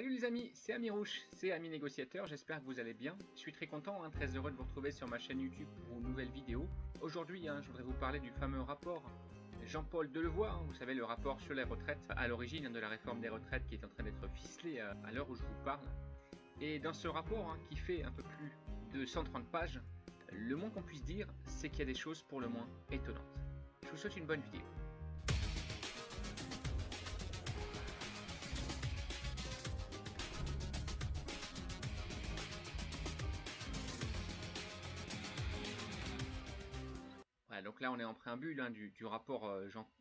Salut les amis, c'est Amirouche, c'est Ami Négociateur, j'espère que vous allez bien. Je suis très content, très heureux de vous retrouver sur ma chaîne YouTube pour une nouvelle vidéo. Aujourd'hui, je voudrais vous parler du fameux rapport Jean-Paul Delevoye, vous savez, le rapport sur les retraites, à l'origine de la réforme des retraites qui est en train d'être ficelée à l'heure où je vous parle. Et dans ce rapport, qui fait un peu plus de 130 pages, le moins qu'on puisse dire, c'est qu'il y a des choses pour le moins étonnantes. Je vous souhaite une bonne vidéo. Voilà, donc là on est en préambule du rapport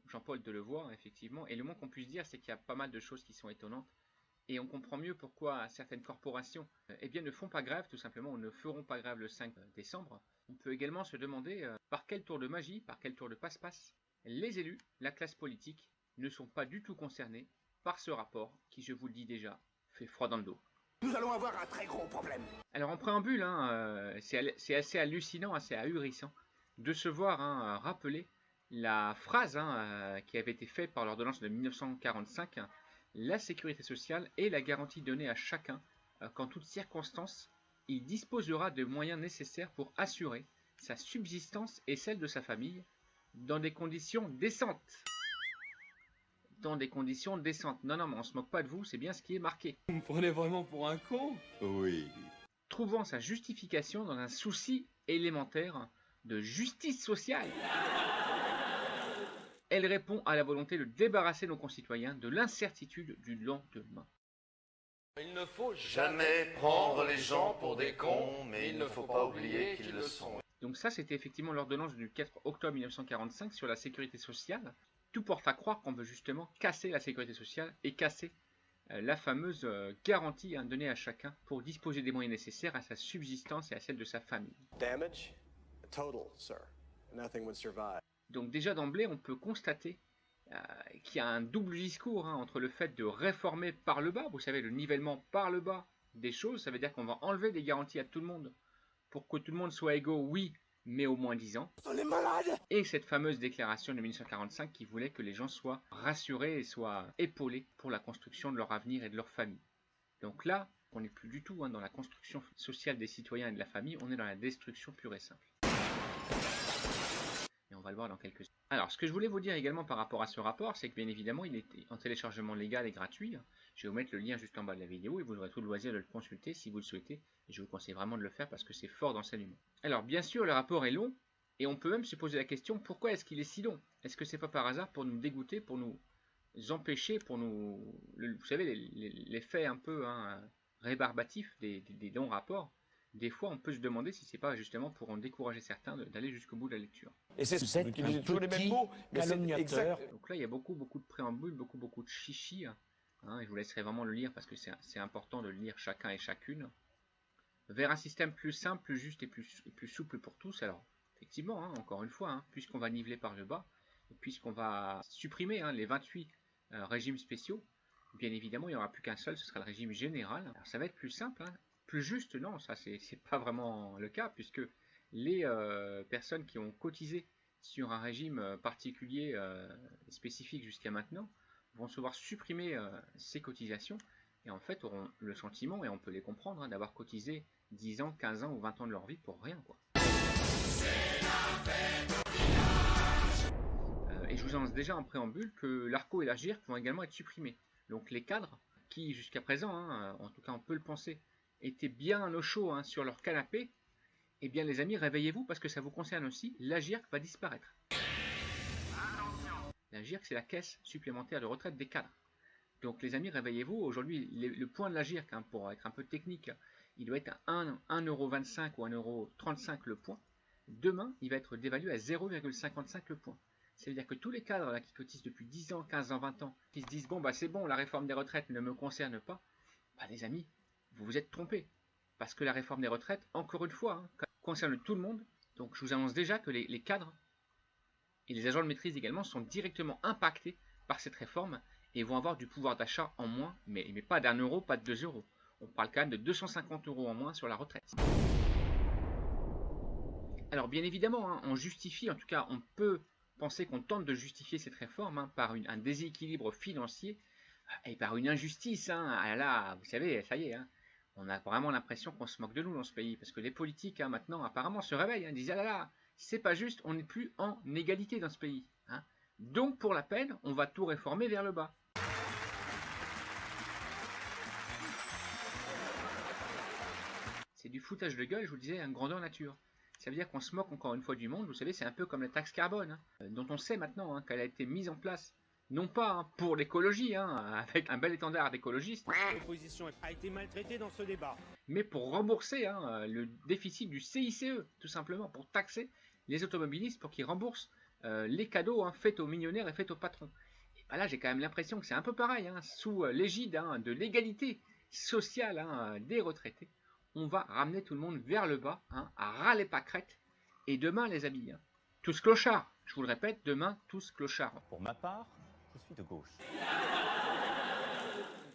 Jean-Paul Delevoye, effectivement, et le moins qu'on puisse dire, c'est qu'il y a pas mal de choses qui sont étonnantes, et on comprend mieux pourquoi certaines corporations ne font pas grève, tout simplement, ou ne feront pas grève le 5 décembre. On peut également se demander par quel tour de magie, par quel tour de passe-passe, les élus, la classe politique, ne sont pas du tout concernés par ce rapport qui, je vous le dis déjà, fait froid dans le dos. Nous allons avoir un très gros problème. Alors en préambule, c'est assez hallucinant, assez ahurissant de se voir rappeler la phrase qui avait été faite par l'ordonnance de 1945, la sécurité sociale est la garantie donnée à chacun qu'en toutes circonstances, il disposera de moyens nécessaires pour assurer sa subsistance et celle de sa famille dans des conditions décentes. Dans des conditions décentes. Non, mais on se moque pas de vous, c'est bien ce qui est marqué. Vous me prenez vraiment pour un con? Oui. Trouvant sa justification dans un souci élémentaire de justice sociale. Elle répond à la volonté de débarrasser nos concitoyens de l'incertitude du lendemain. Il ne faut jamais prendre les gens pour des cons, mais il ne faut pas oublier qu'ils le sont. Donc ça, c'était effectivement l'ordonnance du 4 octobre 1945 sur la sécurité sociale. Tout porte à croire qu'on veut justement casser la sécurité sociale et casser la fameuse garantie donnée à chacun pour disposer des moyens nécessaires à sa subsistance et à celle de sa famille. Damage? Total, sir. Nothing would survive. Donc déjà d'emblée, on peut constater qu'il y a un double discours entre le fait de réformer par le bas, vous savez, le nivellement par le bas des choses, ça veut dire qu'on va enlever des garanties à tout le monde pour que tout le monde soit égaux, oui, mais au moins 10 ans. On est malade. Et cette fameuse déclaration de 1945 qui voulait que les gens soient rassurés et soient épaulés pour la construction de leur avenir et de leur famille. Donc là, on n'est plus du tout dans la construction sociale des citoyens et de la famille, on est dans la destruction pure et simple. Et on va le voir dans quelques secondes. Alors, ce que je voulais vous dire également par rapport à ce rapport, c'est que bien évidemment, il est en téléchargement légal et gratuit. Je vais vous mettre le lien juste en bas de la vidéo et vous aurez tout le loisir de le consulter si vous le souhaitez. Et je vous conseille vraiment de le faire parce que c'est fort d'enseignement. Alors, bien sûr, le rapport est long et on peut même se poser la question, pourquoi est-ce qu'il est si long? Est-ce que c'est pas par hasard pour nous dégoûter, pour nous empêcher, pour nous... Vous savez, les faits un peu rébarbatifs des longs rapports. Des fois, on peut se demander si c'est pas justement pour en décourager certains d'aller jusqu'au bout de la lecture. Et c'est Vous êtes utilisez un toujours les mêmes petit mots, mais c'est calomniateur. exact. Donc là, il y a beaucoup de préambules, beaucoup de chichis. Et je vous laisserai vraiment le lire parce que c'est important de le lire chacun et chacune. Vers un système plus simple, plus juste et plus souple pour tous. Alors, effectivement, encore une fois, puisqu'on va niveler par le bas, et puisqu'on va supprimer les 28 régimes spéciaux, bien évidemment, il n'y aura plus qu'un seul, ce sera le régime général. Alors, ça va être plus simple, plus juste, non, ça c'est pas vraiment le cas, puisque les personnes qui ont cotisé sur un régime particulier spécifique jusqu'à maintenant vont se voir supprimer ces cotisations et en fait auront le sentiment, et on peut les comprendre, d'avoir cotisé 10 ans, 15 ans ou 20 ans de leur vie pour rien, quoi. Et je vous annonce déjà en préambule que l'ARCO et la GIRC vont également être supprimés. Donc les cadres qui jusqu'à présent, en tout cas on peut le penser, étaient bien au chaud sur leur canapé, eh bien les amis, réveillez-vous parce que ça vous concerne aussi, la GIRC va disparaître. La GIRC, c'est la caisse supplémentaire de retraite des cadres. Donc les amis, réveillez-vous. Aujourd'hui, le point de la GIRC, pour être un peu technique, il doit être à 1,25 € ou 1,35 € le point. Demain, il va être dévalué à 0,55 le point. C'est-à-dire que tous les cadres là, qui cotisent depuis 10 ans, 15 ans, 20 ans, qui se disent « bon, c'est bon, la réforme des retraites ne me concerne pas », les amis, vous vous êtes trompés. Parce que la réforme des retraites, encore une fois, concerne tout le monde. Donc je vous annonce déjà que les cadres et les agents de maîtrise également sont directement impactés par cette réforme et vont avoir du pouvoir d'achat en moins, mais pas d'1 euro, pas de 2 €. On parle quand même de 250 € en moins sur la retraite. Alors bien évidemment, on justifie, en tout cas on peut penser qu'on tente de justifier cette réforme par un déséquilibre financier et par une injustice. Hein. Ah là, vous savez, ça y est, hein. On a vraiment l'impression qu'on se moque de nous dans ce pays, parce que les politiques, hein, maintenant, apparemment, se réveillent, hein, disent, ah là là, c'est pas juste, on n'est plus en égalité dans ce pays. Hein. Donc, pour la peine, on va tout réformer vers le bas. C'est du foutage de gueule, je vous disais, en grandeur nature. Ça veut dire qu'on se moque encore une fois du monde, vous savez, c'est un peu comme la taxe carbone, hein, dont on sait maintenant hein, qu'elle a été mise en place, non pas hein, pour l'écologie, hein, avec un bel étendard d'écologistes, L'opposition a été maltraitée dans ce débat. mais pour rembourser hein, le déficit du CICE, tout simplement, pour taxer les automobilistes, pour qu'ils remboursent les cadeaux hein, faits aux millionnaires et faits aux patrons. Et ben là, j'ai quand même l'impression que c'est un peu pareil, hein, sous l'égide hein, de l'égalité sociale hein, des retraités. On va ramener tout le monde vers le bas, hein, à ras les pâquerettes. Et demain, les amis, hein, tous clochards. Je vous le répète, demain, tous clochards. Pour ma part, je suis de gauche.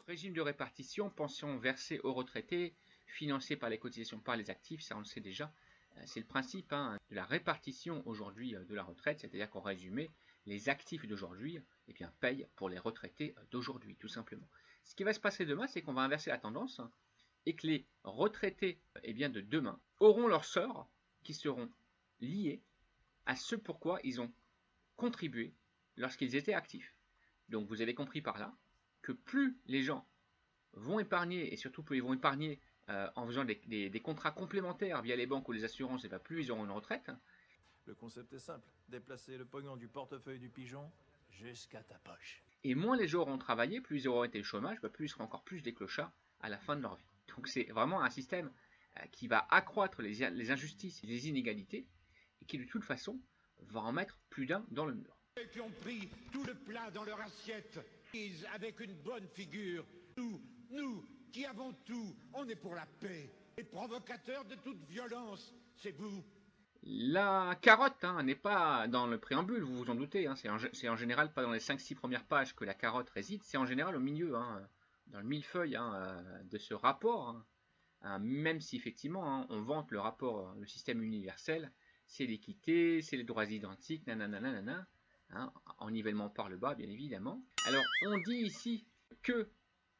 Régime de répartition, pension versée aux retraités, financée par les cotisations par les actifs, ça on le sait déjà. C'est le principe hein, de la répartition aujourd'hui de la retraite, c'est-à-dire qu'en résumé, les actifs d'aujourd'hui eh bien, payent pour les retraités d'aujourd'hui, tout simplement. Ce qui va se passer demain, c'est qu'on va inverser la tendance, hein, et que les retraités eh bien, de demain auront leurs sœurs qui seront liés à ce pourquoi ils ont contribué lorsqu'ils étaient actifs. Donc vous avez compris par là que plus les gens vont épargner, et surtout plus ils vont épargner en faisant des contrats complémentaires via les banques ou les assurances, et bien plus ils auront une retraite. Le concept est simple, déplacer le pognon du portefeuille du pigeon jusqu'à ta poche. Et moins les gens auront travaillé, plus ils auront été au chômage, plus ils seront encore plus des clochards à la fin de leur vie. Donc c'est vraiment un système qui va accroître les injustices et les inégalités, et qui de toute façon va en mettre plus d'un dans le mur. Ceux qui ont pris tout le plat dans leur assiette, ils avec une bonne figure. Nous, qui avons tout, on est pour la paix. Les provocateurs de toute violence, c'est vous. La carotte hein, n'est pas dans le préambule, vous vous en doutez, hein, c'est en général pas dans les 5-6 premières pages que la carotte réside, c'est en général au milieu, hein, dans le millefeuille hein, de ce rapport, hein, même si effectivement hein, on vante le rapport, le système universel, c'est l'équité, c'est les droits identiques, nanana, hein, en nivellement par le bas bien évidemment. Alors on dit ici que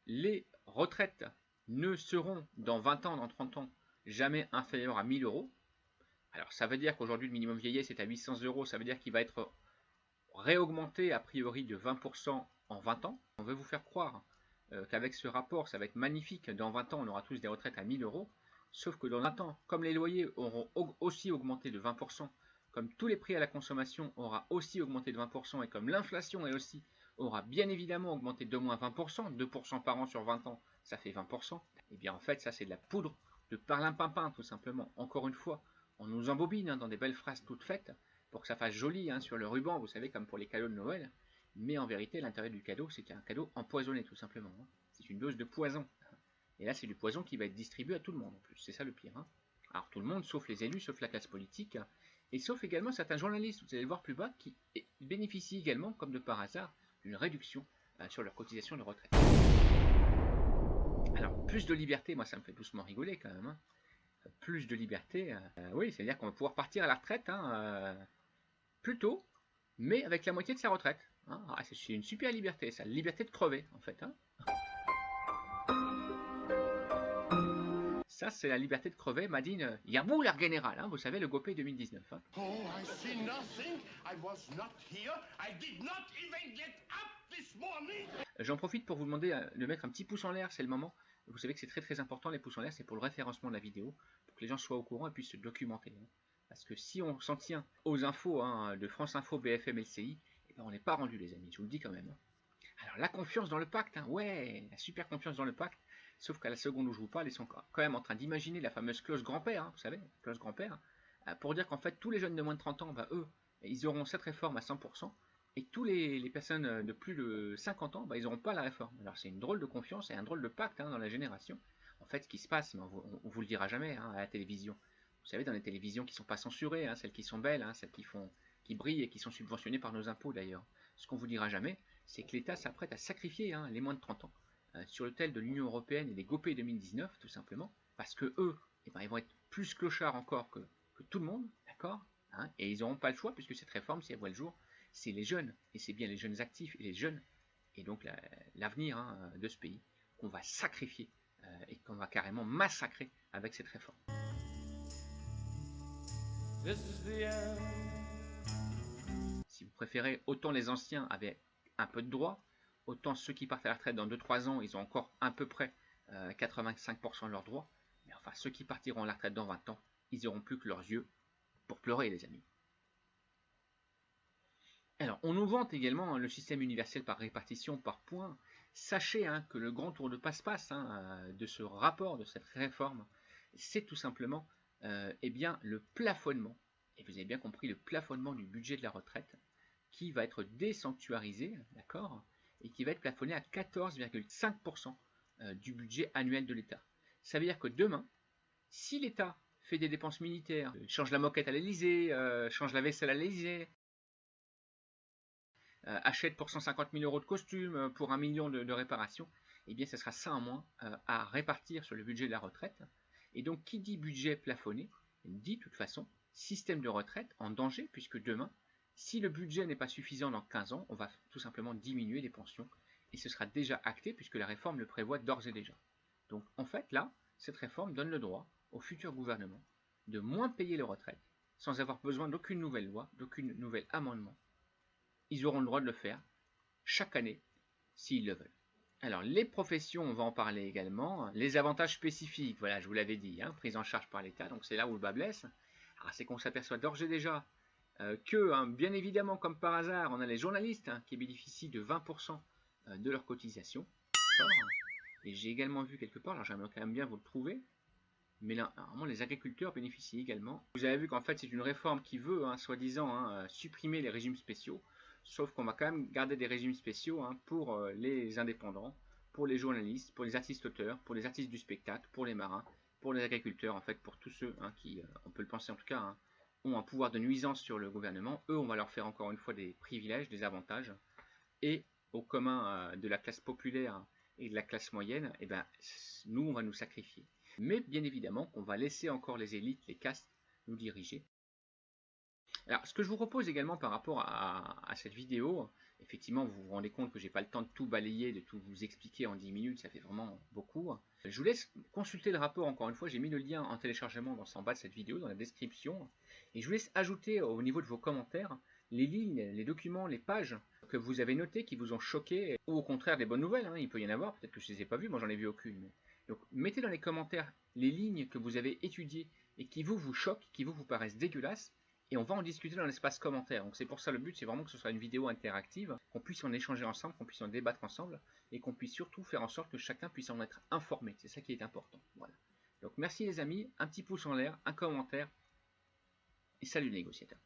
les retraites ne seront dans 20 ans, dans 30 ans, jamais inférieures à 1000 euros. Alors ça veut dire qu'aujourd'hui le minimum vieillesse est à 800 euros, ça veut dire qu'il va être réaugmenté a priori de 20% en 20 ans. On veut vous faire croire qu'avec ce rapport ça va être magnifique, dans 20 ans on aura tous des retraites à 1000 euros, sauf que dans 20 ans, comme les loyers auront aussi augmenté de 20%, comme tous les prix à la consommation aura aussi augmenté de 20%, et comme l'inflation elle aussi aura bien évidemment augmenté d'au moins 20%, 2% par an sur 20 ans, ça fait 20%, et bien en fait ça c'est de la poudre de parlimpinpin tout simplement. Encore une fois, on nous embobine hein, dans des belles phrases toutes faites pour que ça fasse joli hein, sur le ruban, vous savez, comme pour les cadeaux de Noël. Mais en vérité, l'intérêt du cadeau, c'est un cadeau empoisonné tout simplement. Hein. C'est une dose de poison. Et là, c'est du poison qui va être distribué à tout le monde en plus. C'est ça le pire. Hein. Alors tout le monde, sauf les élus, sauf la classe politique, et sauf également certains journalistes, vous allez le voir plus bas, qui bénéficient également, comme de par hasard, d'une réduction sur leur cotisation de retraite. Alors, plus de liberté, moi ça me fait doucement rigoler quand même. Hein. Plus de liberté, oui, c'est-à-dire qu'on va pouvoir partir à la retraite plus tôt, mais avec la moitié de sa retraite. Hein. Ah, c'est une super liberté, ça, la liberté de crever en fait. Hein. Ça, c'est la liberté de crever, Madine Yabou, l'air général, hein, vous savez, le Gopé 2019. Hein. Oh, I see nothing. I was not here. I did not even get up this morning. J'en profite pour vous demander de mettre un petit pouce en l'air, c'est le moment. Vous savez que c'est très très important, les pouces en l'air, c'est pour le référencement de la vidéo, pour que les gens soient au courant et puissent se documenter. Hein. Parce que si on s'en tient aux infos hein, de France Info, BFM, LCI, eh ben on n'est pas rendu les amis, je vous le dis quand même. Hein. Alors la confiance dans le pacte, hein, ouais, la super confiance dans le pacte, sauf qu'à la seconde où je vous parle, ils sont quand même en train d'imaginer la fameuse clause grand-père, hein, vous savez, clause grand-père, pour dire qu'en fait tous les jeunes de moins de 30 ans, bah, eux, ils auront cette réforme à 100%, et tous les personnes de plus de 50 ans, bah, ils n'auront pas la réforme. Alors c'est une drôle de confiance et un drôle de pacte hein, dans la génération. En fait, ce qui se passe, on vous le dira jamais hein, à la télévision. Vous savez, dans les télévisions qui ne sont pas censurées, hein, celles qui sont belles, hein, celles qui brillent et qui sont subventionnées par nos impôts d'ailleurs. Ce qu'on vous dira jamais, c'est que l'État s'apprête à sacrifier hein, les moins de 30 ans sur l'autel de l'Union Européenne et des Gopé 2019, tout simplement, parce que eux, eh ben, ils vont être plus clochards encore que tout le monde, d'accord hein, et ils n'auront pas le choix, puisque cette réforme, si elle voit le jour, c'est les jeunes, et c'est bien les jeunes actifs et les jeunes, et donc l'avenir de ce pays, qu'on va sacrifier et qu'on va carrément massacrer avec cette réforme. Si vous préférez, autant les anciens avaient un peu de droits, autant ceux qui partent à la retraite dans 2-3 ans, ils ont encore à peu près 85% de leurs droits. Mais enfin, ceux qui partiront à la retraite dans 20 ans, ils n'auront plus que leurs yeux pour pleurer, les amis. Alors, on nous vante également le système universel par répartition par points. Sachez que le grand tour de passe-passe de ce rapport, de cette réforme, c'est tout simplement eh bien, le plafonnement, et vous avez bien compris, le plafonnement du budget de la retraite, qui va être désanctuarisé, d'accord, et qui va être plafonné à 14,5% du budget annuel de l'État. Ça veut dire que demain, si l'État fait des dépenses militaires, change la moquette à l'Élysée, change la vaisselle à l'Élysée, achète pour 150 000 € de costumes, pour 1 million de réparations, eh bien ce sera ça en moins à répartir sur le budget de la retraite. Et donc qui dit budget plafonné, dit de toute façon système de retraite en danger, puisque demain, si le budget n'est pas suffisant dans 15 ans, on va tout simplement diminuer les pensions, et ce sera déjà acté puisque la réforme le prévoit d'ores et déjà. Donc en fait là, cette réforme donne le droit au futur gouvernement de moins payer les retraites, sans avoir besoin d'aucune nouvelle loi, d'aucun nouvel amendement. Ils auront le droit de le faire chaque année, s'ils le veulent. Alors, les professions, on va en parler également. Les avantages spécifiques, voilà, je vous l'avais dit, prise en charge par l'État, donc c'est là où le bas blesse. Alors, c'est qu'on s'aperçoit d'ores et déjà que, bien évidemment, comme par hasard, on a les journalistes qui bénéficient de 20% de leur cotisation. Et j'ai également vu quelque part, alors j'aimerais quand même bien vous le trouver, mais là, normalement, les agriculteurs bénéficient également. Vous avez vu qu'en fait, c'est une réforme qui veut, soi-disant, supprimer les régimes spéciaux. Sauf qu'on va quand même garder des régimes spéciaux pour les indépendants, pour les journalistes, pour les artistes-auteurs, pour les artistes du spectacle, pour les marins, pour les agriculteurs, en fait pour tous ceux qui, on peut le penser en tout cas, ont un pouvoir de nuisance sur le gouvernement. Eux, on va leur faire encore une fois des privilèges, des avantages. Et au commun de la classe populaire et de la classe moyenne, eh ben, nous, on va nous sacrifier. Mais bien évidemment qu'on va laisser encore les élites, les castes, nous diriger. Alors, ce que je vous propose également par rapport à cette vidéo, effectivement, vous vous rendez compte que je n'ai pas le temps de tout balayer, de tout vous expliquer en 10 minutes, ça fait vraiment beaucoup. Je vous laisse consulter le rapport, encore une fois, j'ai mis le lien en téléchargement en bas de cette vidéo, dans la description. Et je vous laisse ajouter au niveau de vos commentaires les lignes, les documents, les pages que vous avez notées, qui vous ont choqué, ou au contraire des bonnes nouvelles, il peut y en avoir, peut-être que je ne les ai pas vues, moi j'en ai vu aucune. Mais... Donc mettez dans les commentaires les lignes que vous avez étudiées et qui vous choquent, qui vous paraissent dégueulasses, et on va en discuter dans l'espace commentaire. Donc c'est pour ça le but, c'est vraiment que ce soit une vidéo interactive, qu'on puisse en échanger ensemble, qu'on puisse en débattre ensemble, et qu'on puisse surtout faire en sorte que chacun puisse en être informé. C'est ça qui est important. Voilà. Donc merci les amis, un petit pouce en l'air, un commentaire, et salut les négociateurs.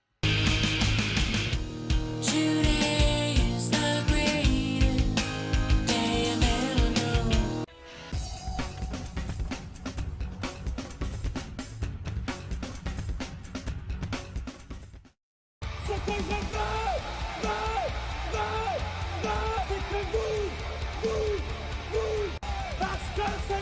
Ce que je veux, c'est que vous, parce que